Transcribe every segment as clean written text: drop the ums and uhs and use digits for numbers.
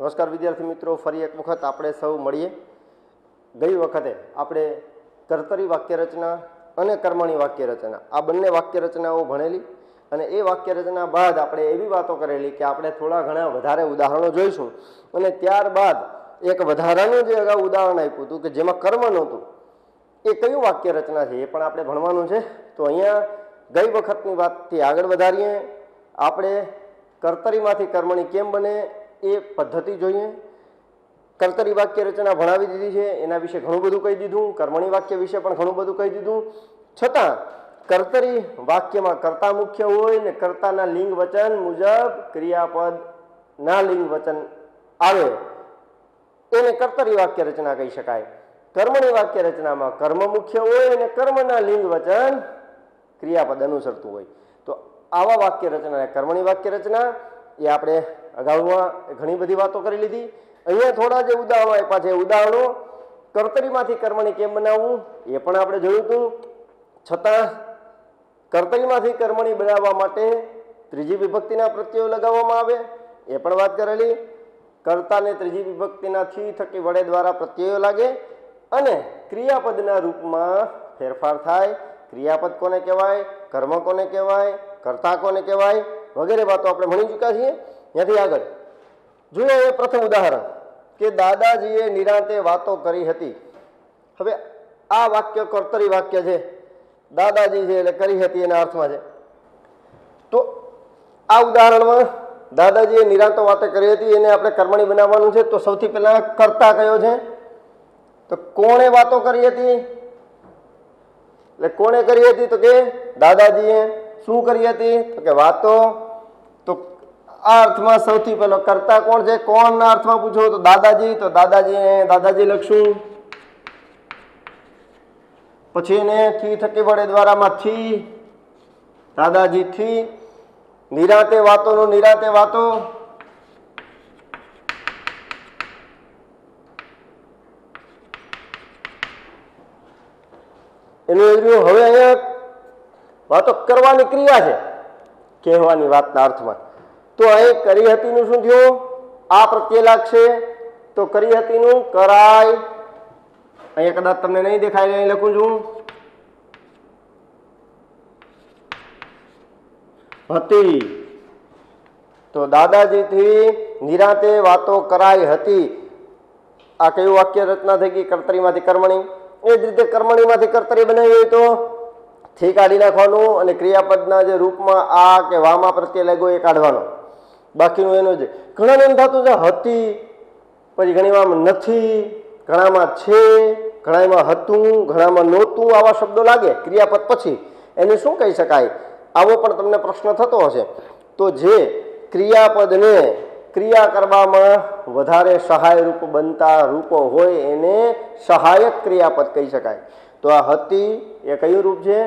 નમસ્કાર વિદ્યાર્થી મિત્રો, ફરી એક વખત આપણે સૌ મળીએ. ગઈ વખતે આપણે કર્તરી વાક્ય રચના અને કર્મણી વાક્ય રચના આ બંને વાક્ય રચનાઓ ભણેલી અને એ વાક્ય રચના બાદ આપણે એવી વાતો કરેલી કે આપણે થોડા ઘણા વધારે ઉદાહરણો જોઈશું અને ત્યારબાદ એક વધારાનું જે અગાઉ ઉદાહરણ આપ્યું હતું કે જેમાં કર્મ નહોતું એ કયું વાક્ય રચના છે એ પણ આપણે ભણવાનું છે. તો અહીંયા ગઈ વખતની વાતથી આગળ વધારીએ. આપણે કર્તરીમાંથી કર્મણી કેમ બને એ પદ્ધતિ જોઈએ. કર્તરી વાક્ય રચના ભણાવી દીધી છે, એના વિશે ઘણું બધું કહી દીધું, કર્મણી વાક્ય વિશે પણ ઘણું બધું કહી દીધું. છતાં કર્તરી વાક્યમાં કર્તા મુખ્ય હોય ને કર્તાના લિંગ વચન મુજબ ક્રિયાપદના લિંગ વચન આવે એને કર્તરી વાક્ય રચના કહી શકાય. કર્મણી વાક્ય રચનામાં કર્મ મુખ્ય હોય અને કર્મના લિંગ વચન ક્રિયાપદ અનુસરતું હોય. તો આવા વાક્ય રચના કર્મણી વાક્ય રચના એ આપણે અગાઉમાં ઘણી બધી વાતો કરી લીધી. અહીંયા થોડા જે ઉદાહરણો આપ્યા છે, ઉદાહરણો કર્તરીમાંથી કર્મણી કેમ બનાવવું એ પણ આપણે જોયું હતું. છતાં કર્તરીમાંથી કર્મણી બનાવવા માટે ત્રીજી વિભક્તિના પ્રત્યયો લગાવવામાં આવે એ પણ વાત કરેલી. કર્તાને ત્રીજી વિભક્તિના થી થકી વડે દ્વારા પ્રત્યયો લાગે અને ક્રિયાપદના રૂપમાં ફેરફાર થાય. ક્રિયાપદ કોને કહેવાય, કર્મ કોને કહેવાય, કર્તા કોને કહેવાય વગેરે વાતો આપણે ભણી ચૂક્યા છીએ. ત્યાંથી આગળ જોઈએ એ પ્રથમ ઉદાહરણ કે દાદાજીએ નિરાંતે વાતો કરી હતી. હવે આ વાક્ય કર્તરી વાક્ય છે, દાદાજી છે એટલે કરી હતી એના અર્થમાં છે. તો આ ઉદાહરણમાં દાદાજીએ નિરાંતો વાતો કરી હતી એને આપણે કર્મણી બનાવવાનું છે. તો સૌથી પહેલા કર્તા કયો છે? તો કોણે વાતો કરી હતી? એટલે કોણે કરી હતી? તો કે દાદાજીએ. શું કરી હતી? તો કે વાતો. તો આ અર્થમાં સૌથી પહેલો કર્તા કોણ છે? કોણના અર્થમાં પૂછો તો દાદાજી. તો દાદાજી લખશું. પછી એને થી થકી વડે દ્વારામાં થી, દાદાજી થી. નિરાંતે વાતોનું નિરાંતે વાતો. એનું હવે અહીંયા વાતો કરવાની ક્રિયા છે, કહેવાની વાતના અર્થમાં. તો અહીં કરી હતી નું શું થયું? આ પ્રત્યય લાગશે તો કરી હતી નું કરાય. અહીંયા કદાચ તમને નહીં દેખાય, અહીં લખું છું હતી. તો દાદાજીથી નિરાંતે વાતો કરાઈ હતી. આ કયું વાક્ય રચના થઈ ગઈ? કર્તરીમાંથી કર્મણી. એ જ રીતે કર્મણીમાંથી કર્તરી બનાવી હોય તો થી કાઢી નાખવાનું અને ક્રિયાપદના જે રૂપમાં આ કે વામાં પ્રત્યય લાગ્યો એ કાઢવાનો. બાકીનું એનું છે. ઘણાને એમ થતું છે હતી, પછી ઘણીમાં નથી, ઘણામાં છે, ઘણામાં હતું, ઘણામાં નહોતું, આવા શબ્દો લાગે ક્રિયાપદ પછી. એને શું કહી શકાય? આવો પણ તમને પ્રશ્ન થતો હશે. તો જે ક્રિયાપદને ક્રિયા કરવામાં વધારે સહાયરૂપ બનતા રૂપો હોય એને સહાયક ક્રિયાપદ કહી શકાય. તો આ હતી એ કયું રૂપ છે?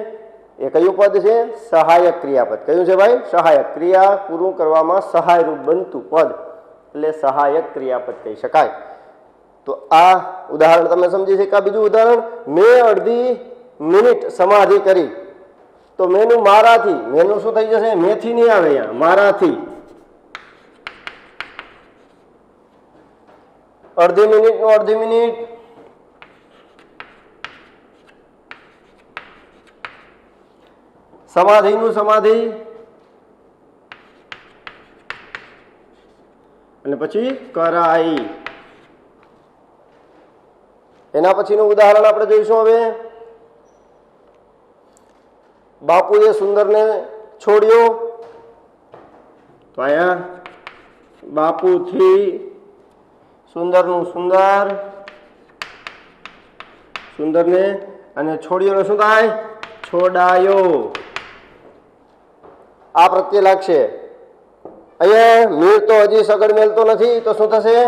એ કયું પદ છે? સહાયક ક્રિયાપદ. કયું છે ભાઈ? સહાયક. ક્રિયા પૂરું કરવામાં સહાયરૂપ બનતું પદ એટલે સહાયક ક્રિયાપદ કહી શકાય. તો આ ઉદાહરણ તમે સમજી શક્યા. બીજું ઉદાહરણ, મેં અડધી મિનિટ સમાધિ કરી. તો મેનું મારાથી. મેનું શું થઈ જશે? મેથી નહીં આવે અહીંયા, મારાથી. અડધી મિનિટ નું અડધી મિનિટ. સમાધિનું સમાધિ. અને પછી કરાઈ. એના પછીનું ઉદાહરણ આપણે જોઈશું. હવે બાપુએ સુંદરને છોડ્યો. તો અહીંયા બાપુથી સુંદરનું સુંદર, સુંદરને અને છોડ્યોનો શું થાય? છોડાયો. આ પ્રત્યય લાગશે. અહીંયા મીર તો હજી સગડ મેલતો નથી તો શું થશે?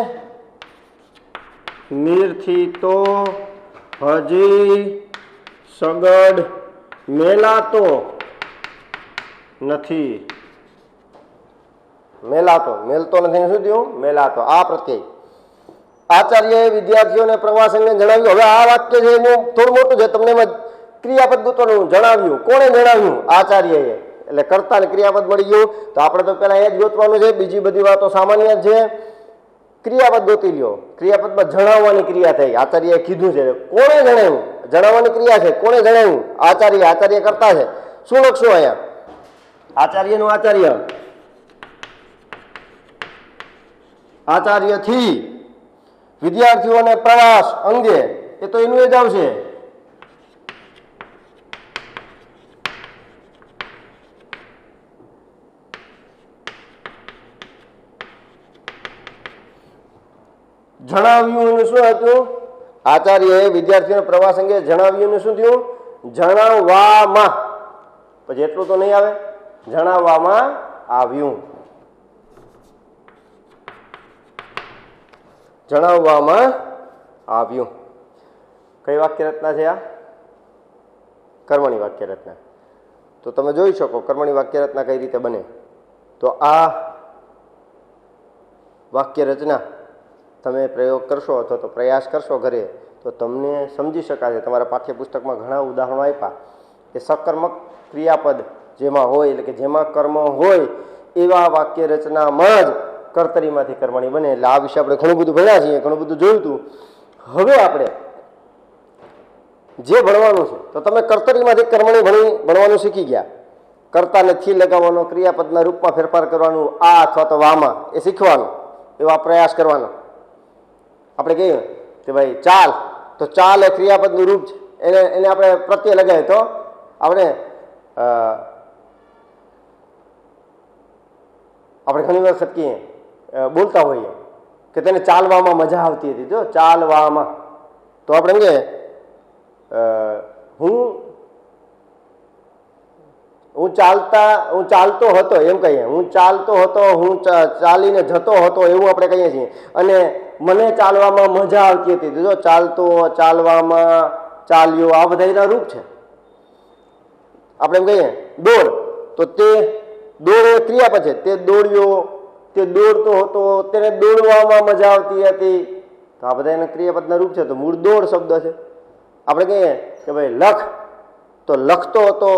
મીરથી તો હજી સગડ મેલાતો નથી. મેલાતો, મેલતો નથી શું થયું? મેલાતો. આ પ્રત્યય. આચાર્યએ વિદ્યાર્થીઓને પ્રવાસ અંગે જણાવ્યું. હવે આ વાક્ય છે એનું થોડું મોટું છે, તમને ક્રિયાપદ ગોતવાનું જણાવ્યું. કોણે જણાવ્યું? આચાર્યએ. એટલે કર્તા ને ક્રિયાપદ મળી ગયું. તો આપણે તો પેલા એ જ ગોતવાનું છે, બીજી બધી વાતો સામાન્ય જ છે. ક્રિયાપદ ગોતી લ્યો. ક્રિયાપદમાં જણાવવાની ક્રિયા થઈ, આચાર્યએ કીધું છે. કોણે જણાવ્યું? જણાવવાની ક્રિયા છે. કોણે જણાવ્યું? આચાર્ય. આચાર્ય કરતા છે. શું લખશું અહીંયા? આચાર્યનું આચાર્ય. આચાર્યથી વિદ્યાર્થીઓને પ્રવાસ અંગે, એ તો એનું એ જ આવશે. જણાવ્યું શું હતું? આચાર્યએ વિદ્યાર્થીઓને પ્રવાસ અંગે જણાવ્યું શું થયું? જણાવવામાં. પછી એટલું તો નહીં આવે. જણાવવામાં આવ્યું. જણાવવામાં આવ્યું. કઈ વાક્ય રચના છે આ? કર્મણી વાક્ય રચના. તો તમે જોઈ શકો કર્મણી વાક્ય રચના કઈ રીતે બને. તો આ વાક્ય રચના તમે પ્રયોગ કરશો અથવા તો પ્રયાસ કરશો ઘરે તો તમને સમજી શકાશે. તમારા પાઠ્યપુસ્તકમાં ઘણા ઉદાહરણો આપ્યા કે સકર્મક ક્રિયાપદ જેમાં હોય, એટલે કે જેમાં કર્મ હોય એવા વાક્ય રચનામાં જ કર્તરીમાંથી કર્મણી બને. એટલે આ વિશે આપણે ઘણું બધું ભણ્યા છીએ, ઘણું બધું જોયું હતું. હવે આપણે જે ભણવાનું છે તો તમે કર્તરીમાંથી કર્મણી ભણવાનું શીખી ગયા. કર્તાને થી લગાવવાનો, ક્રિયાપદના રૂપમાં ફેરફાર કરવાનું, આ અથવા તો વામાં, એ શીખવાનું, એવા પ્રયાસ કરવાનો. આપણે કહીએ કે ભાઈ ચાલ, તો ચાલ એ ક્રિયાપદનું રૂપ છે. એને આપણે પ્રત્યય લગાવીએ તો આપણે ઘણી વખત કહીએ, બોલતા હોઈએ કે તેને ચાલવામાં મજા આવતી હતી. જો ચાલવામાં, તો આપણે કહીએ હું ચાલતો હતો, એમ કહીએ. હું ચાલતો હતો, હું ચાલીને જતો હતો, એવું આપણે કહીએ છીએ. અને મને ચાલવામાં મજા આવતી હતી. જો ચાલતો, ચાલવામાં, ચાલ્યો, આ બધા એના રૂપ છે. આપણે એમ કહીએ દોડ, તો તે દોડ એ ક્રિયાપદ છે. તે દોડ્યો, તે દોડતો હતો, તેને દોડવામાં મજા આવતી હતી. તો આ બધા એના ક્રિયાપદના રૂપ છે. તો મૂળ દોડ શબ્દ છે. આપણે કહીએ કે ભાઈ લખ, તો લખતો હતો,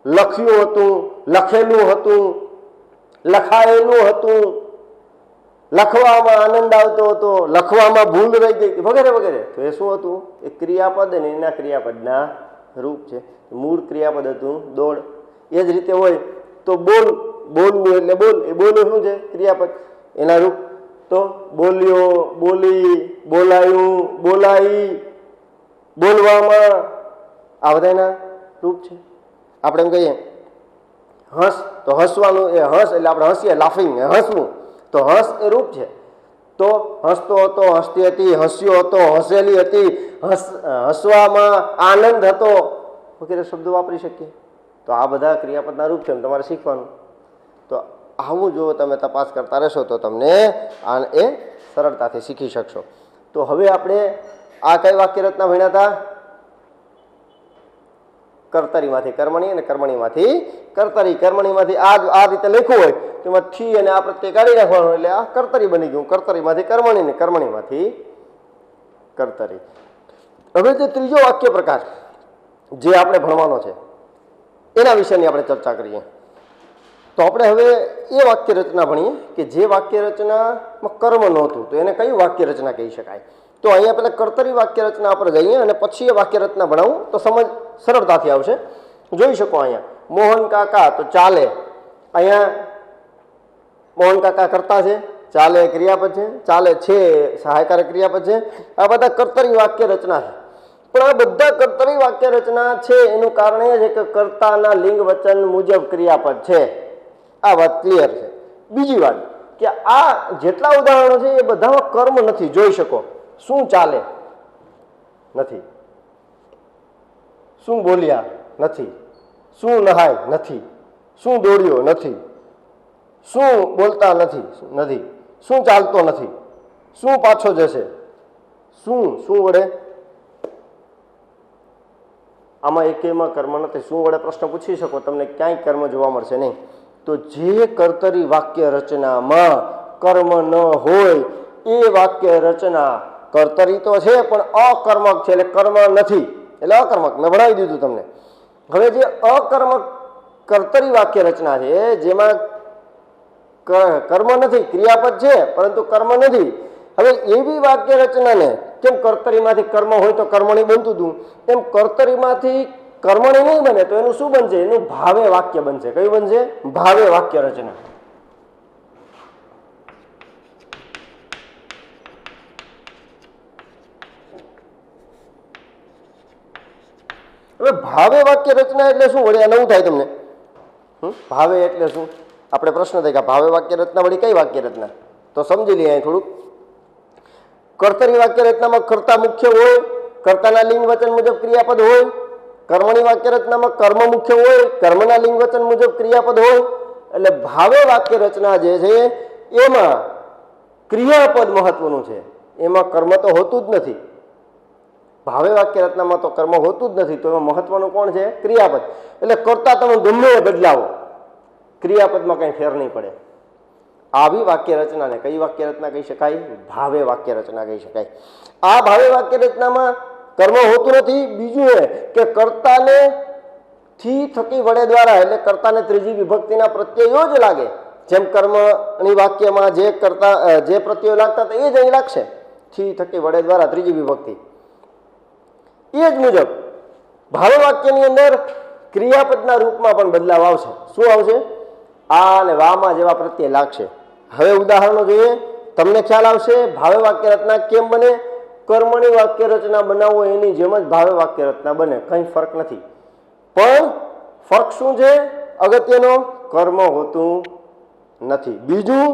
લખ્યું હતું, લખેલું હતું, લખાયેલું હતું, લખવામાં આનંદ આવતો હતો, લખવામાં ભૂલ રહી ગઈ, વગેરે વગેરે. તો એ શું હતું? એ ક્રિયાપદ અને એના ક્રિયાપદના રૂપ છે. મૂળ ક્રિયાપદ હતું દોડ. એ જ રીતે હોય તો બોલ, બોલવું એટલે બોલ, એ બોલવું શું છે? ક્રિયાપદ. એના રૂપ તો બોલ્યો, બોલી, બોલાયું, બોલાઈ, બોલવામાં, આ બધા એના રૂપ છે. આપણે એમ કહીએ હસ, તો હસવાનું, એ હસ એટલે આપણે હસીએ, લાફિંગ, હસવું, તો હસ એ રૂપ છે. તો હસતો હતો, હસતી હતી, હસ્યો હતો, હસેલી હતી, હસવામાં આનંદ હતો, વગેરે શબ્દો વાપરી શકીએ. તો આ બધા ક્રિયાપદના રૂપ છે, તમારે શીખવાનું. તો આવું જો તમે તપાસ કરતા રહેશો તો તમને એ સરળતાથી શીખી શકશો. તો હવે આપણે આ કઈ વાક્ય રચના ભણ્યા હતા? કર્તરીમાંથી કર્મણી અને કર્મણીમાંથી કર્તરી. કર્મણીમાંથી આ રીતે લખ્યું હોય તેમાં થી અને આ પ્રત્યય કાઢી નાખવાનું, એટલે આ કર્તરી બની ગયું. કર્તરીમાંથી કર્મણી ને કર્મણીમાંથી કર્તરી. હવે જે ત્રીજો વાક્ય પ્રકાર જે આપણે ભણવાનો છે એના વિશેની આપણે ચર્ચા કરીએ. તો આપણે હવે એ વાક્ય રચના ભણીએ કે જે વાક્ય રચનામાં કર્મ નહોતું, તો એને કઈ વાક્ય રચના કહી શકાય. તો અહીંયા પહેલા કર્તરી વાક્ય રચના પર જઈએ અને પછી એ વાક્ય રચના ભણાવું તો સમજ સરળતાથી આવશે. જોઈ શકો અહીંયા મોહન કાકા, તો ચાલે. અહીંયા મોહન કાકા કરતા છે, ચાલે ક્રિયાપદ છે, ચાલે છે સહાયકારક ક્રિયાપદ છે. આ બધા કર્તરી વાક્ય રચના છે. પણ આ બધા કર્તરી વાક્ય રચના છે એનું કારણ એ છે કે કર્તાના લિંગ વચન મુજબ ક્રિયાપદ છે. આ વાત ક્લિયર છે. બીજી વાત કે આ જેટલા ઉદાહરણો છે એ બધામાં કર્મ નથી. જોઈ શકો શું ચાલે નથી, શું બોલ્યા નથી, શું નહાય નથી, શું દોડ્યો નથી, શું બોલતા નથી, શું ચાલતો નથી, શું પાછો જશે, શું વડે. આમાં એકેયમાં કર્મ નથી. શું વડે પ્રશ્ન પૂછી શકો, તમને ક્યાંય કર્મ જોવા મળશે નહીં. તો જે કર્તરી વાક્ય રચનામાં કર્મ ન હોય એ વાક્ય રચના કર્તરી તો છે પણ અકર્મક છે, એટલે કર્મ નથી, એટલે અકર્મક. મેં ભણાવી દીધું તમને. હવે જે અકર્મક કર્તરી વાક્ય રચના છે જેમાં કર્મ નથી, ક્રિયાપદ છે પરંતુ કર્મ નથી, હવે એવી વાક્ય રચનાને કેમ કર્તરીમાંથી કર્મ હોય તો કર્મણી બનતું હતું, એમ કર્તરીમાંથી કર્મણી નહીં બને તો એનું શું બનશે? એનું ભાવે વાક્ય બનશે. કયું બનશે? ભાવે વાક્ય રચના. હવે ભાવે વાક્ય રચના એટલે શું? વળી આ નવું થાય તમને. ભાવે એટલે શું? આપણે પ્રશ્ન થાય કે ભાવે વાક્ય રચના વળી કઈ વાક્ય રચના? તો સમજી લઈએ અહીં થોડુંક. કર્તરી વાક્ય રચનામાં કર્તા મુખ્ય હોય, કર્તાના લિંગ વચન મુજબ ક્રિયાપદ હોય. કર્મણી વાક્ય રચનામાં કર્મ મુખ્ય હોય, કર્મના લિંગ વચન મુજબ ક્રિયાપદ હોય. એટલે ભાવે વાક્ય રચના જે છે એમાં ક્રિયાપદ મહત્વનું છે, એમાં કર્મ તો હોતું જ નથી. ભાવે વાક્ય રચનામાં તો કર્મ હોતું જ નથી, તો એમાં મહત્વનું કોણ છે? ક્રિયાપદ. એટલે કરતા તમે ગમે એ બદલાવો, ક્રિયાપદમાં કંઈ ફેર નહીં પડે. આવી વાક્ય રચનાને કઈ વાક્ય રચના કહી શકાય? ભાવે વાક્ય રચના કહી શકાય. આ ભાવે વાક્ય રચનામાં કર્મ હોતું નથી. બીજું એ કે કર્તાને થી થકી વડે દ્વારા, એટલે કર્તાને ત્રીજી વિભક્તિના પ્રત્યયો જ લાગે. જેમ કર્મની વાક્યમાં જે પ્રત્યયો લાગતા હતા એ જ અહીં લાગશે. થી થકી વડે દ્વારા ત્રીજી વિભક્તિ. એ જ મુજબ ભાવે વાક્યની અંદર ક્રિયાપદના રૂપમાં પણ બદલાવ આવશે. શું આવશે? આ અને વામાં જેવા પ્રત્યય લાગશે. હવે ઉદાહરણો જોઈએ, તમને ખ્યાલ આવશે ભાવે વાક્ય રચના કેમ બને. કર્મણી વાક્ય રચના બનાવો એની જેમ જ ભાવે વાક્ય રચના બને, કંઈ ફરક નથી. પણ ફરક શું છે અગત્યનો? કર્મ હોતું નથી. બીજું,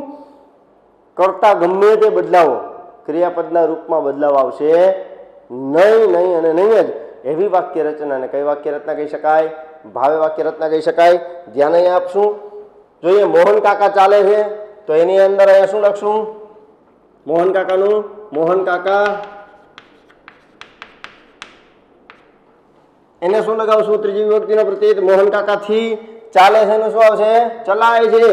કરતા ગમે તે બદલાવો, ક્રિયાપદના રૂપમાં બદલાવ આવશે નહીં અને નહીં જ. એવી વાક્ય રચનાને કઈ વાક્ય રચના કહી શકાય? ભાવે વાક્ય રચના કહી શકાય. ધ્યાન અહીંયા આપશું. જોઈએ મોહન કાકા ચાલે છે તો એની અંદર અહીંયા શું લખશું? મોહન કાકાનું, મોહન કાકા, એને શું લગાવશું? ત્રીજી વિભક્તિનો પ્રત્યય. મોહન કાકા થી ચાલે છે એનું શું આવશે? ચલાય છે.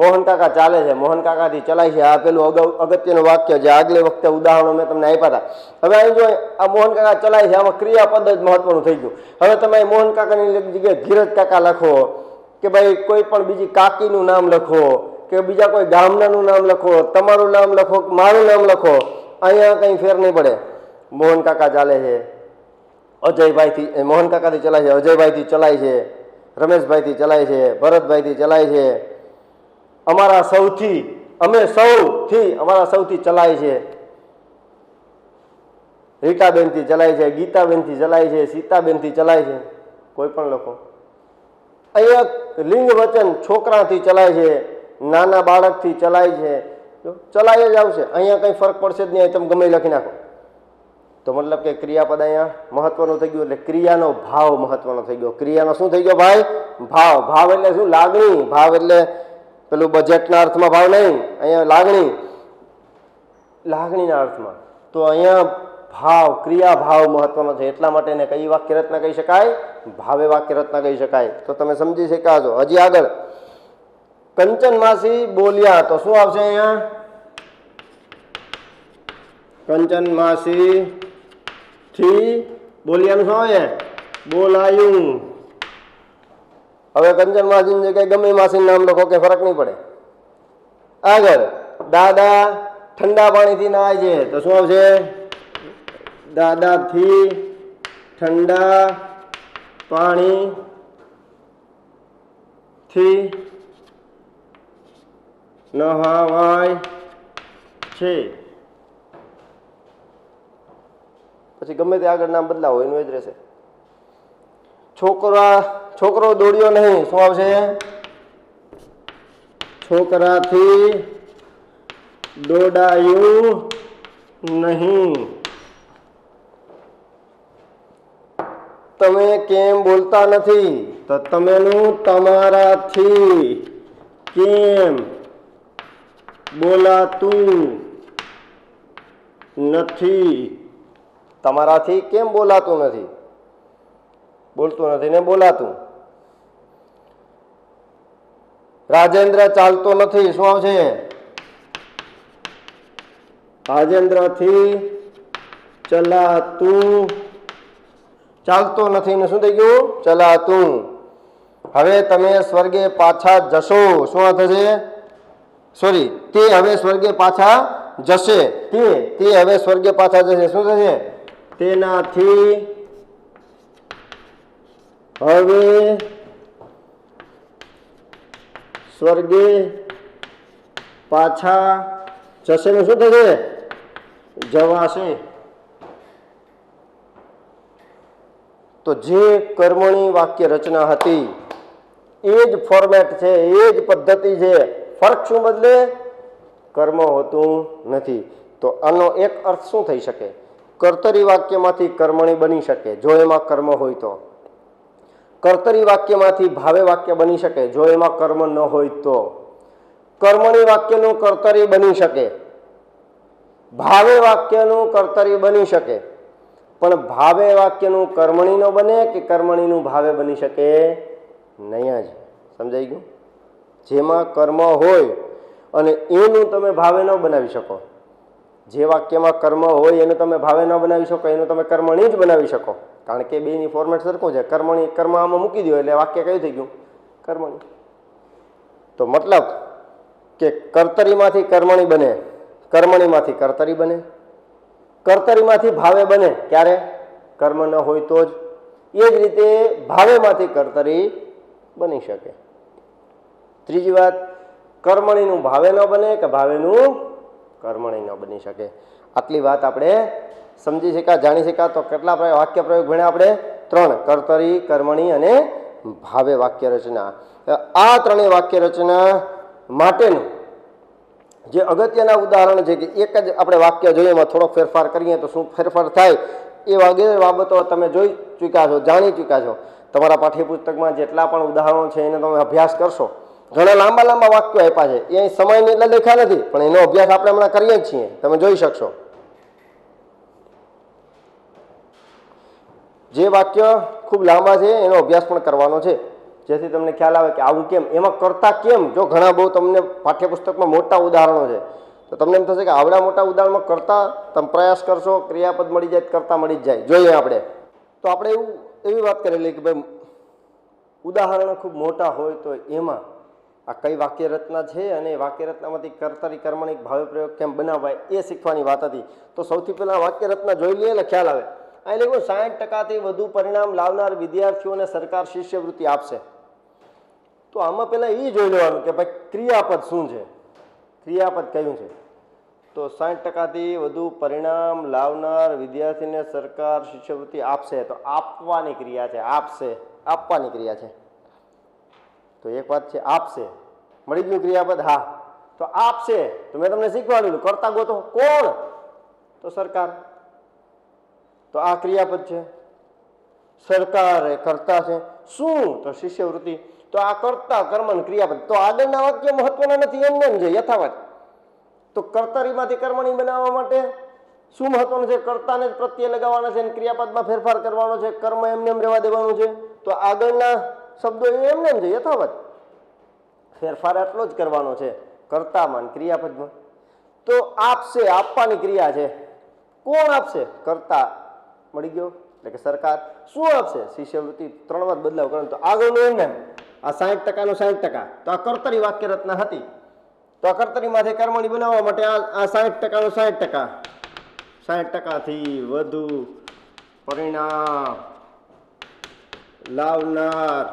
મોહન કાકા ચાલે છે, મોહન કાકાથી ચલાય છે. આ પેલું અગત્યનું વાક્ય જે આગલી વખતે ઉદાહરણો મેં તમને આપ્યા હતા. હવે અહીં જો આ મોહન કાકા ચલાય છે, આમાં ક્રિયાપદ જ મહત્વનું થઈ ગયું. હવે તમે મોહન કાકાની જગ્યાએ ધીરજ કાકા લખો, કે ભાઈ કોઈ પણ બીજી કાકીનું નામ લખો, કે બીજા કોઈ ગામનાનું નામ લખો, તમારું નામ લખો, મારું નામ લખો, અહીંયા કંઈ ફેર નહીં પડે. મોહન કાકા ચાલે છે, અજયભાઈથી, મોહન કાકાથી ચલાય છે, અજયભાઈથી ચલાય છે, રમેશભાઈથી ચલાય છે, ભરતભાઈથી ચલાય છે, અમારા સૌથી, અમે સૌથી, અમારા સૌથી ચલાય છે, રીટાબેનથી ચલાય છે, ગીતાબેનથી ચલાય છે, સીતાબેનથી ચલાય છે, કોઈ પણ લખો. અહીંયા લિંગ વચન છોકરાથી ચલાય છે, નાના બાળકથી ચલાય છે, ચલાય જ આવશે. અહીંયા કંઈ ફરક પડશે જ નહીં, તમે ગમે લખી નાખો. તો મતલબ કે ક્રિયાપદ અહીંયા મહત્વનું થઈ ગયું, એટલે ક્રિયાનો ભાવ મહત્વનો થઈ ગયો. ક્રિયાનો શું થઈ ગયો ભાઈ? ભાવ. ભાવ એટલે શું? લાગણી. ભાવ એટલે પેલું બજેટના અર્થમાં ભાવ નહીં, અહીંયા લાગણી, લાગણીના અર્થમાં. તો અહીંયા ભાવ, ક્રિયા ભાવ મહત્વનો છે. એટલા માટે એને કઈ વાક્ય રચના કહી શકાય? ભાવે વાક્ય રચના કહી શકાય. તો તમે સમજી શક્યા છો. હજી આગળ, કંચન માસી બોલ્યા તો શું આવશે અહીંયા? કંચન માસી થી બોલ્યાનું શું આવે? બોલાયું. હવે કંચન માસીની જગ્યાએ ગમે માસીનું નામ લખો કે ફરક નહીં પડે. આગળ, દાદા ઠંડા પાણીથી નહાય છે તો શું આવશે? દાદાથી ઠંડા પાણીથી નહાવાય છે. પછી ગમે તે આગળ નામ બદલાવો એનું એ જ રહેશે. છોકરો દોડ્યો નહીં, શું આવશે? છોકરાથી દોડાયું નહીં. તમે કેમ બોલતા નથી? તો તમેનું તમારાથી કેમ બોલાતું નથી? તમારાથી કેમ બોલાતું નથી? બોલતું નથી ને બોલાતું. રાજેન્દ્ર ચાલતો નથી, શું આવશે? રાજેન્દ્રથી ચલાતું, ચાલતો નથી ને શું થઈ ગયું? ચલાતું. હવે તમે સ્વર્ગે પાછા જશો, શું થશે? સોરી, તે હવે સ્વર્ગે પાછા જશે. તે હવે સ્વર્ગે પાછા જશે. શું થશે? તેનાથી હવે સ્વર્ગે પાછા જશે ને શું થશે? જવાશે. તો જે કર્મણી વાક્ય રચના હતી એ જ ફોર્મેટ છે, એ જ પદ્ધતિ છે. ફરક શું બદલે? કર્મ હોતું નથી. તો આનો એક અર્થ શું થઈ શકે? કર્તરી વાક્યમાંથી કર્મણી બની શકે જો એમાં કર્મ હોય તો. કર્તરી વાક્યમાંથી ભાવે વાક્ય બની શકે જો એમાં કર્મ ન હોય તો. કર્મણી વાક્યનું કર્તરી બની શકે, ભાવે વાક્યનું કર્તરી બની શકે, પણ ભાવે વાક્યનું કર્મણી ન બને કે કર્મણીનું ભાવે બની શકે નહીં જ. સમજાઈ ગયું? જેમાં કર્મ હોય અને એનું તમે ભાવે ન બનાવી શકો, જે વાક્યમાં કર્મ હોય એનું તમે ભાવે ન બનાવી શકો, એનું તમે કર્મણી જ બનાવી શકો. કારણ કે બેની ફોર્મેટ સરખું છે. કર્મણી કર્મ આમાં મૂકી દો એટલે વાક્ય કયું થઈ ગયું? કર્મણી. તો મતલબ કે કર્તરીમાંથી કર્મણી બને, કર્મણીમાંથી કર્તરી બને, કર્તરીમાંથી ભાવે બને ક્યારે? કર્મ ન હોય તો જ. એ જ રીતે ભાવેમાંથી કર્તરી બની શકે. ત્રીજી વાત, કર્મણીનું ભાવે ન બને કે ભાવેનું કર્મણી ન બની શકે. આટલી વાત આપણે સમજી શક્યા, જાણી શક્યા. તો કેટલા વાક્ય પ્રયોગ ભણ્યા આપણે? 3: કર્તરી, કર્મણી અને ભાવે વાક્ય રચના. આ ત્રણેય વાક્ય રચના માટેનું જે અગત્યના ઉદાહરણ છે કે એક જ આપણે વાક્ય જોઈએ એમાં થોડોક ફેરફાર કરીએ તો શું ફેરફાર થાય એ વગેરે બાબતો તમે જોઈ ચૂક્યા છો, જાણી ચૂક્યા છો. તમારા પાઠ્યપુસ્તકમાં જેટલા પણ ઉદાહરણો છે એનો તમે અભ્યાસ કરશો. ઘણા લાંબા લાંબા વાક્યો આપ્યા છે, એ સમયને એટલા લખ્યા નથી, પણ એનો અભ્યાસ આપણે હમણાં કરીએ જ છીએ, તમે જોઈ શકશો. જે વાક્ય ખૂબ લાંબા છે એનો અભ્યાસ પણ કરવાનો છે, જેથી તમને ખ્યાલ આવે કે આવું કેમ, એમાં કરતા કેમ. જો ઘણા બહુ તમને પાઠ્યપુસ્તકમાં મોટા ઉદાહરણો છે તો તમને એમ થશે કે આવડા મોટા ઉદાહરણમાં કરતા તમે પ્રયાસ કરશો, ક્રિયાપદ મળી જાય, કરતા મળી જ જાય. જોઈએ આપણે તો આપણે એવી વાત કરેલી કે ભાઈ ઉદાહરણો ખૂબ મોટા હોય તો એમાં આ કઈ વાક્ય રચના છે અને વાક્ય રચનામાંથી કર્તરી, કર્મણી, ભાવે પ્રયોગ કેમ બનાવાય એ શીખવાની વાત હતી. તો સૌથી પહેલા વાક્ય રચના જોઈ લઈએ એટલે ખ્યાલ આવે. અહીં લખ્યું 60%થી વધુ પરિણામ લાવનાર વિદ્યાર્થીઓને સરકાર શિષ્યવૃત્તિ આપશે. તો આમાં પહેલા એ જોઈ લેવાનું કે ભાઈ ક્રિયાપદ શું છે, ક્રિયાપદ કયું છે. તો 60%થી વધુ પરિણામ લાવનાર વિદ્યાર્થીને સરકાર શિષ્યવૃત્તિ આપશે. તો આપવાની ક્રિયા છે, આપશે, આપવાની ક્રિયા છે. તો એક વાત છે આપશે, મળી ગયું ક્રિયાપદ. હા, તો આપશે તો મેં તમને શીખવાડેલું કરતા ગોતો. કોણ? તો સરકાર. તો આ ક્રિયાપદ છે. સરકાર એ કરતા છે. શું? તો શિષ્યવૃત્તિ. તો આ કરતા, કર્મણ, ક્રિયાપદ. તો આગળના વાક્ય મહત્વના નથી, એમને એમ છે યથાવત. તો કર્તરીમાંથી કર્મણી બનાવવા માટે શું મહત્વનું છે? કર્તાને જ પ્રત્યય લગાવવાના છે અને ક્રિયાપદમાં ફેરફાર કરવાનો છે. કર્મ એમને એમ રહેવા દેવાનું છે. તો આગળના શબ્દો એમને એમ છે યથાવત. ફેરફાર એટલો જ કરવાનો છે કર્તામાં, ક્રિયાપદમાં. તો આપશે, આપવાની ક્રિયા છે. કોણ આપશે? કરતા. મળી ગયો એટલે કે સરકાર. શું આપશે? શિષ્યવૃત્તિ. 3 વાર બદલાવ કરો તો આગળનું એમને આ 60%નું 60%. તો આ કર્તરી વાક્ય રચના હતી. તો આ કર્તરીમાંથી કર્મણી બનાવવા માટે આ 60%નું 60%, 60%થી વધુ પરિણામ લાવનાર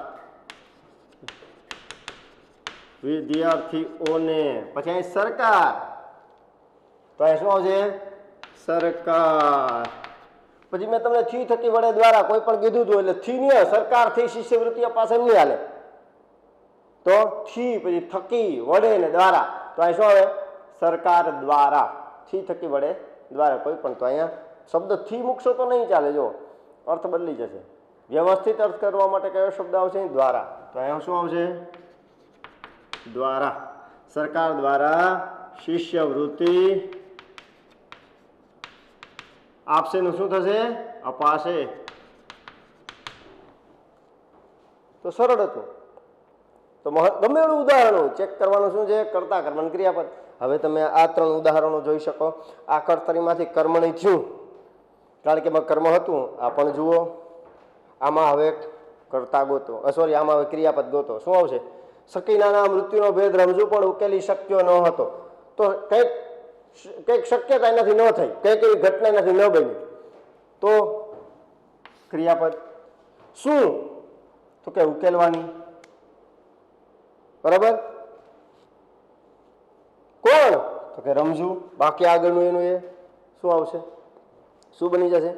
વિદ્યાર્થીઓને, પછી અહીં સરકાર. તો અહીં શું આવશે? સરકાર. પછી મેં તમને થી થકી વડે દ્વારા કોઈ પણ કીધું હતું એટલે થી નહીં, સરકારથી શિષ્યવૃત્તિ અપાશે એમ નહીં હાલે. તો થી પછી થકી વડે ને દ્વારા. તો અહીં શું આવે? સરકાર દ્વારા. થી થકી વડે દ્વારા કોઈ પણ. તો અહીંયા શબ્દ થી મૂકશો તો નહીં ચાલે, જો અર્થ બદલી જશે. વ્યવસ્થિત અર્થ કરવા માટે કયો શબ્દ આવશે? દ્વારા. તો અહીંયા શું આવશે? દ્વારા. સરકાર દ્વારા શિષ્યવૃત્તિ આપશે નું શું થશે? અપાશે. તો સરળ હતું. તો ગમે એવું ઉદાહરણ ચેક કરવાનું શું છે? કરતા, કર્મણ, ક્રિયાપદ. હવે તમે આ 3 ઉદાહરણો જોઈ શકો. આ કર્તરીમાંથી કર્મણી થયું કારણ કે કર્મ હતું. આ પણ જુઓ, આમાં હવે કરતા ગોતો, સોરી આમાં હવે ક્રિયાપદ ગોતો. શું આવશે? સકીનાના મૃત્યુનો ભેદ રમઝુ પણ ઉકેલી શક્યો ન હતો. તો કંઈક શક્યતા એનાથી ન થઈ, કંઈક એવી ઘટના એનાથી ન બની. તો ક્રિયાપદ શું? તો કે ઉકેલવાની. બરાબર? કોણ? તો કે રમઝુ. બાકી આગળનું એનું એ શું આવશે? શું બની જશે?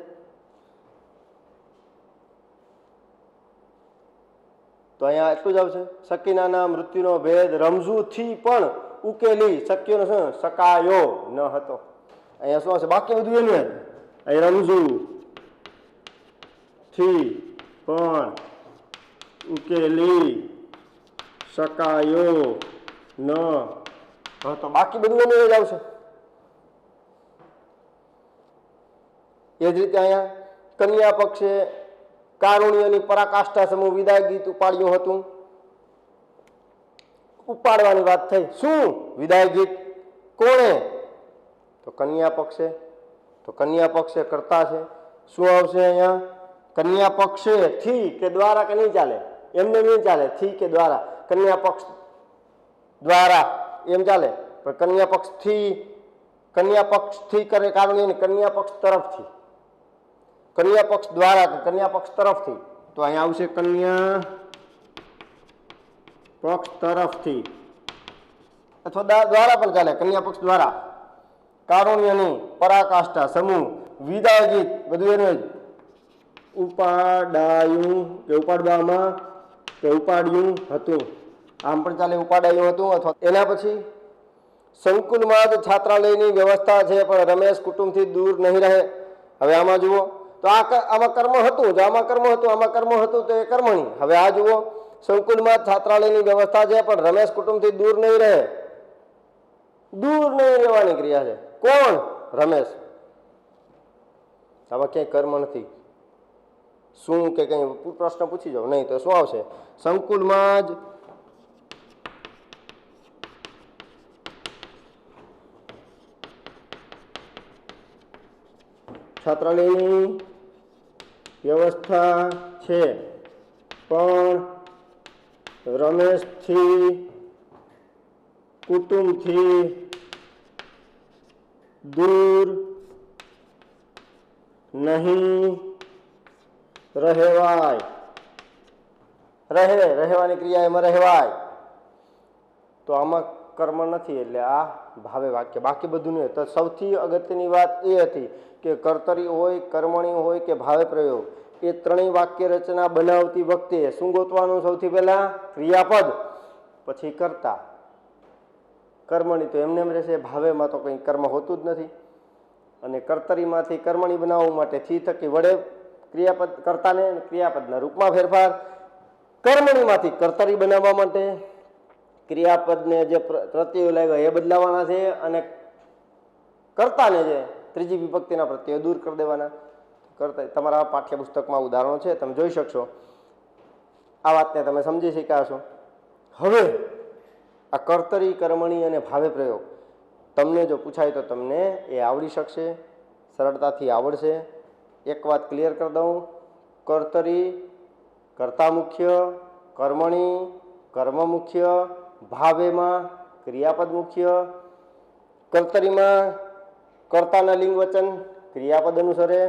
તો અહીંયા એટલું જ આવશે. સકીનાના મૃત્યુનો ભેદ રમઝુથી પણ ઉકેલી શક્યો શું? શકાયો ન હતો. અહીંયા શું આવશે? બાકી બધું એનું અહીં રમઝુ થી પણ ઉકેલી શકાયો ન હતો. બાકી બધું એનું જ આવશે. એ જ રીતે અહીંયા કન્યા પક્ષે કારુણ્યની પરાકાષ્ઠા સમૂહ વિદાય ગીત ઉપાડ્યું હતું. ઉપાડવાની વાત થઈ. શું વિદાય ગીત? કોણે? તો કન્યા પક્ષે. તો કન્યા પક્ષે કરતા છે. શું આવશે અહીંયા? કન્યા પક્ષે થી કે દ્વારા કે નહીં ચાલે, એમને નહીં ચાલે. થી કે દ્વારા, કન્યા પક્ષ દ્વારા એમ ચાલે. પણ કન્યા પક્ષથી કરે કારુણ્ય, કન્યા પક્ષ તરફથી, કન્યા પક્ષ દ્વારા કે કન્યા પક્ષ તરફથી. તો અહીંયા આવશે કન્યા પક્ષ તરફથી, અથવા દ્વારા પણ ચાલે. કન્યા પક્ષ દ્વારા કારુણ્યની પરાકાષ્ઠા સમૂહ વિદાય ગીત બધું એનું જ ઉપાડાયું કે ઉપાડવામાં કે ઉપાડ્યું હતું. આમ પણ ચાલે, ઉપાડાયું હતું. અથવા એના પછી સંકુલમાં જ છાત્રાલયની વ્યવસ્થા છે પણ રમેશ કુટુંબથી દૂર નહીં રહે. હવે આમાં જુઓ તો આમાં કર્મ હતું, જો આમાં કર્મ હતું, આમાં કર્મ હતું તો એ કર્મણી. હવે આ જુઓ, સંકુલમાં છાત્રાલયની વ્યવસ્થા છે પણ રમેશ કુટુંબથી દૂર નહીં રહે. દૂર નહીં રહેવાની ક્રિયા છે. કોણ? રમેશ. આમાં ક્યાંય કર્મ નથી. શું કે કઈ પ્રશ્ન પૂછી જાઓ નહીં તો શું આવશે? સંકુલમાં જ છાત્રાલયની વ્યવસ્થા છે પણ રમેશથી કુટુંબથી દૂર નહીં રહેવાય. રહેવાની ક્રિયા એમાં રહેવાય. તો આમાં કર્મ નથી એટલે આ ભાવે વાક્ય. બાકી બધું નહીં. તો સૌથી અગત્યની વાત એ હતી કે કર્તરી હોય, કર્મણી હોય કે ભાવે પ્રયોગ, એ ત્રણેય વાક્ય રચના બનાવતી વખતે શું ગોતવાનું? સૌથી પહેલા ક્રિયાપદ, પછી કર્તા. કર્મણી તો એમને એમ રહેશે. ભાવેમાં તો કંઈ કર્મ હોતું જ નથી. અને કર્તરીમાંથી કર્મણી બનાવવા માટે થી થકી વડે ક્રિયાપદ કર્તાને ક્રિયાપદના રૂપમાં ફેરફાર. કર્મણીમાંથી કર્તરી બનાવવા માટે ક્રિયાપદને જે પ્રત્યયો લાગ્યા એ બદલાવાના છે અને કર્તાને જે ત્રીજી વિભક્તિના પ્રત્યયો દૂર કરી દેવાના. કરતા તમારા પાઠ્યપુસ્તકમાં ઉદાહરણો છે, તમે જોઈ શકશો. આ વાતને તમે સમજી શક્યા છો. હવે આ કર્તરી, કર્મણી અને ભાવે પ્રયોગ તમને જો પૂછાય તો તમને એ આવડી શકશે, સરળતાથી આવડશે. એક વાત ક્લિયર કરી દઉં. કર્તરી કર્તા મુખ્ય, કર્મણી કર્મ મુખ્ય, ભાવેમાં ક્રિયાપદ મુખ્ય. કર્તરીમાં કર્તાના લિંગ વચન ક્રિયાપદ અનુસરે,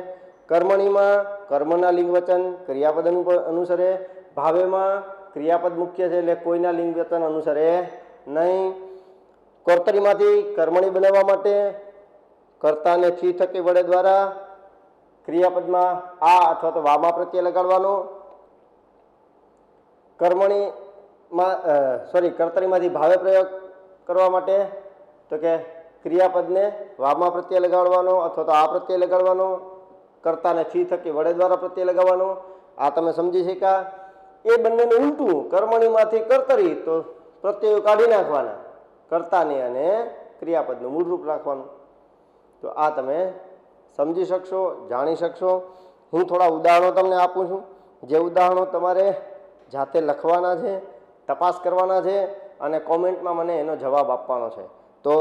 કર્મણીમાં કર્મના લિંગ વચન ક્રિયાપદ અનુસરે, ભાવેમાં ક્રિયાપદ મુખ્ય છે એટલે કોઈના લિંગ વચન અનુસરે નહીં. કર્તરીમાંથી કર્મણી બનાવવા માટે કર્તાને થી થકી વડે દ્વારા ક્રિયાપદમાં આ અથવા તો વામાં પ્રત્યય લગાડવાનો. કર્તરીમાંથી ભાવે પ્રયોગ કરવા માટે તો કે ક્રિયાપદને વામાં પ્રત્યય લગાડવાનો અથવા તો આ પ્રત્યય લગાડવાનો. કર્તાને થી થકી વડે દ્વારા પ્રત્યય લગાવવાનો. આ તમે સમજી શક્યા. એ બંનેનું ઉલટું, કર્મણીમાંથી કર્તરી તો પ્રત્યયો કાઢી નાખવાના, કર્તાને અને ક્રિયાપદનું મૂળ રૂપ રાખવાનું. તો આ તમે સમજી શકશો, જાણી શકશો. હું થોડા ઉદાહરણો તમને આપું છું. જે ઉદાહરણો તમારે જાતે લખવાના છે, તપાસ કરવાના છે અને કોમેન્ટમાં મને એનો જવાબ આપવાનો છે. તો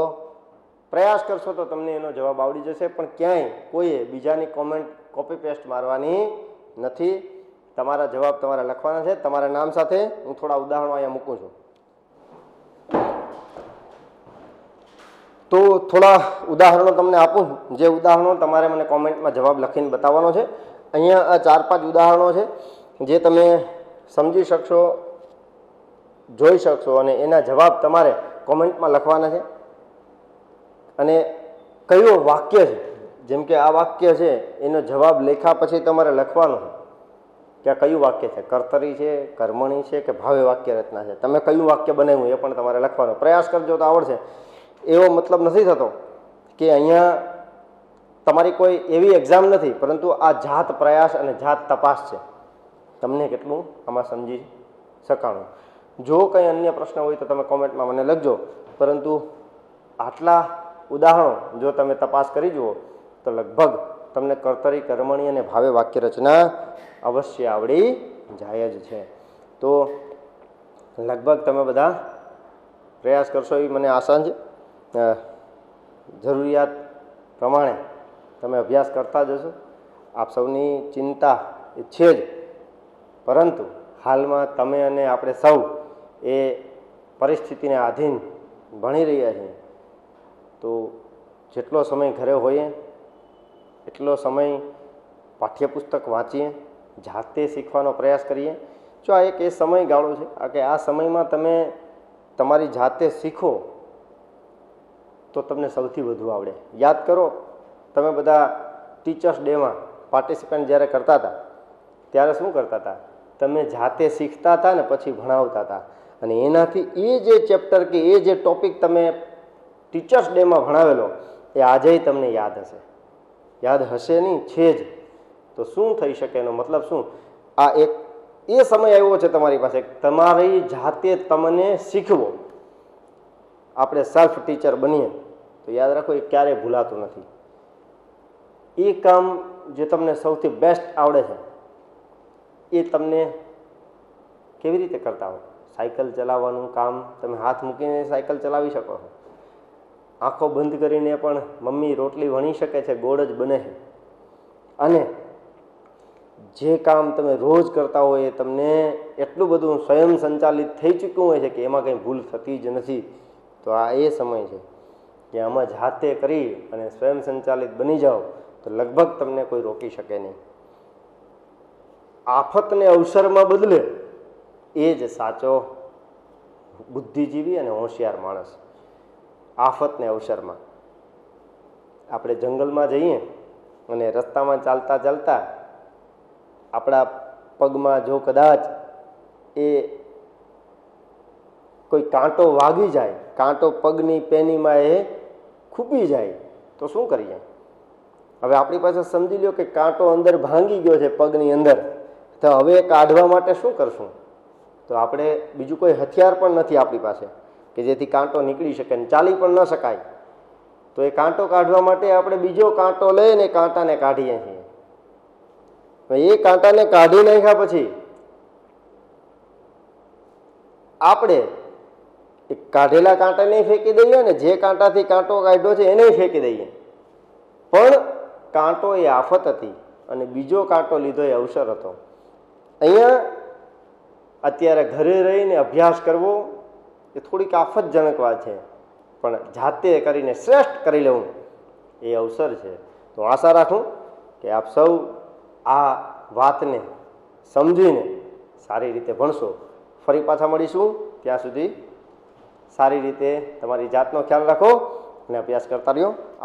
પ્રયાસ કરશો તો તમને એનો જવાબ આવડી જશે. પણ ક્યાંય કોઈએ બીજાની કોમેન્ટ કોપી પેસ્ટ મારવાની નથી. તમારા જવાબ તમારે લખવાના છે તમારા નામ સાથે. હું થોડા ઉદાહરણો અહીંયા મૂકું છું. તો થોડા ઉદાહરણો તમને આપું, જે ઉદાહરણો તમારે મને કોમેન્ટમાં જવાબ લખીને બતાવવાનો છે. અહીંયા આ 4-5 ઉદાહરણો છે જે તમે સમજી શકશો, જોઈ શકશો અને એના જવાબ તમારે કોમેન્ટમાં લખવાના છે. અને કયું વાક્ય છે, જેમ કે આ વાક્ય છે એનો જવાબ લખ્યા પછી તમારે લખવાનો છે કે આ કયું વાક્ય છે, કર્તરી છે, કર્મણી છે કે ભાવે વાક્ય રચના છે. તમે કયું વાક્ય બનાવ્યું એ પણ તમારે લખવાનો પ્રયાસ કરજો તો આવડશે. એવો મતલબ નથી થતો કે અહીંયા તમારી કોઈ એવી એક્ઝામ નથી, પરંતુ આ જાત પ્રયાસ અને જાત તપાસ છે. તમને કેટલું આમાં સમજી શકાણું. જો કંઈ અન્ય પ્રશ્ન હોય તો તમે કોમેન્ટમાં મને લખજો, પરંતુ આટલા ઉદાહરણો જો તમે તપાસ કરી જુઓ તો લગભગ તમને કર્તરી, કર્મણી અને ભાવે વાક્ય રચના અવશ્ય આવડી જાય જ છે. તો લગભગ તમે બધા પ્રયાસ કરશો એવી મને આશા છે. જરૂરિયાત પ્રમાણે તમે અભ્યાસ કરતા જશો. આપ સૌની ચિંતા એ છે જ, પરંતુ હાલમાં તમે અને આપણે સૌ એ પરિસ્થિતિને આધીન ભણી રહ્યા છીએ. તો જેટલો સમય ઘરે હોઈએ એટલો સમય પાઠ્યપુસ્તક વાંચીએ, જાતે શીખવાનો પ્રયાસ કરીએ. જો આ એક એ સમયગાળો છે કે આ સમયમાં તમે તમારી જાતે શીખો તો તમને સૌથી વધુ આવડે. યાદ કરો, તમે બધા ટીચર્સ ડેમાં પાર્ટિસિપેન્ટ જ્યારે કરતા હતા ત્યારે શું કરતા હતા? તમે જાતે શીખતા હતા ને પછી ભણાવતા હતા, અને એનાથી એ જે ચેપ્ટર કે એ જે ટોપિક તમે ટીચર્સ ડેમાં ભણાવેલો એ આજે તમને યાદ હશે. યાદ હશે નહીં, છે જ. તો શું થઈ શકે? એનો મતલબ શું? આ એક એ સમય આવ્યો છે તમારી પાસે, તમારી જાતે તમને શીખવો. આપણે સેલ્ફ ટીચર બનીએ તો યાદ રાખો, એ ક્યારેય ભૂલાતું નથી. એ કામ જે તમને સૌથી બેસ્ટ આવડે છે એ તમને કેવી રીતે કરતા હો? સાયકલ ચલાવવાનું કામ તમે હાથ મૂકીને સાયકલ ચલાવી શકો છો. આંખો બંધ કરીને પણ મમ્મી રોટલી વણી શકે છે, ગોળ જ બને છે. અને જે કામ તમે રોજ કરતા હોય એ તમને એટલું બધું સ્વયં સંચાલિત થઈ ચૂક્યું હોય છે કે એમાં કંઈ ભૂલ થતી જ નથી. તો આ એ સમય છે કે આમાં જાતે કરી અને સ્વયં સંચાલિત બની જાઓ તો લગભગ તમને કોઈ રોકી શકે નહીં. આફતને અવસરમાં બદલે એ જ સાચો બુદ્ધિજીવી અને હોશિયાર માણસ. આફતને અવસરમાં. આપણે જંગલમાં જઈએ અને રસ્તામાં ચાલતા ચાલતા આપણા પગમાં જો કદાચ એ કોઈ કાંટો વાગી જાય, કાંટો પગની પેનીમાં એ ખૂબી જાય તો શું કરીએ? હવે આપણી પાસે સમજી લો કે કાંટો અંદર ભાંગી ગયો છે પગની અંદર, તો હવે કાઢવા માટે શું કરશું? તો આપણે બીજું કોઈ હથિયાર પણ નથી આપણી પાસે કે જેથી કાંટો નીકળી શકે, ને ચાલી પણ ન શકાય. તો એ કાંટો કાઢવા માટે આપણે બીજો કાંટો લઈને કાંટાને કાઢીએ છીએ. એ કાંટાને કાઢી નાખ્યા પછી આપણે એ કાઢેલા કાંટાને ફેંકી દઈએ ને જે કાંટાથી કાંટો કાઢ્યો છે એને ફેંકી દઈએ. પણ કાંટો એ આફત હતી અને બીજો કાંટો લીધો એ અવસર હતો. અહીંયા અત્યારે ઘરે રહીને અભ્યાસ કરવો એ થોડીક આફતજનક વાત છે, પણ જાતે કરીને શ્રેષ્ઠ કરી લેવું એ અવસર છે. તો આશા રાખું કે આપ સૌ આ વાતને સમજીને સારી રીતે ભણશો. ફરી પાછા મળીશું. ત્યાં સુધી સારી રીતે તમારી જાતનો ખ્યાલ રાખો અને અભ્યાસ કરતા રહ્યો.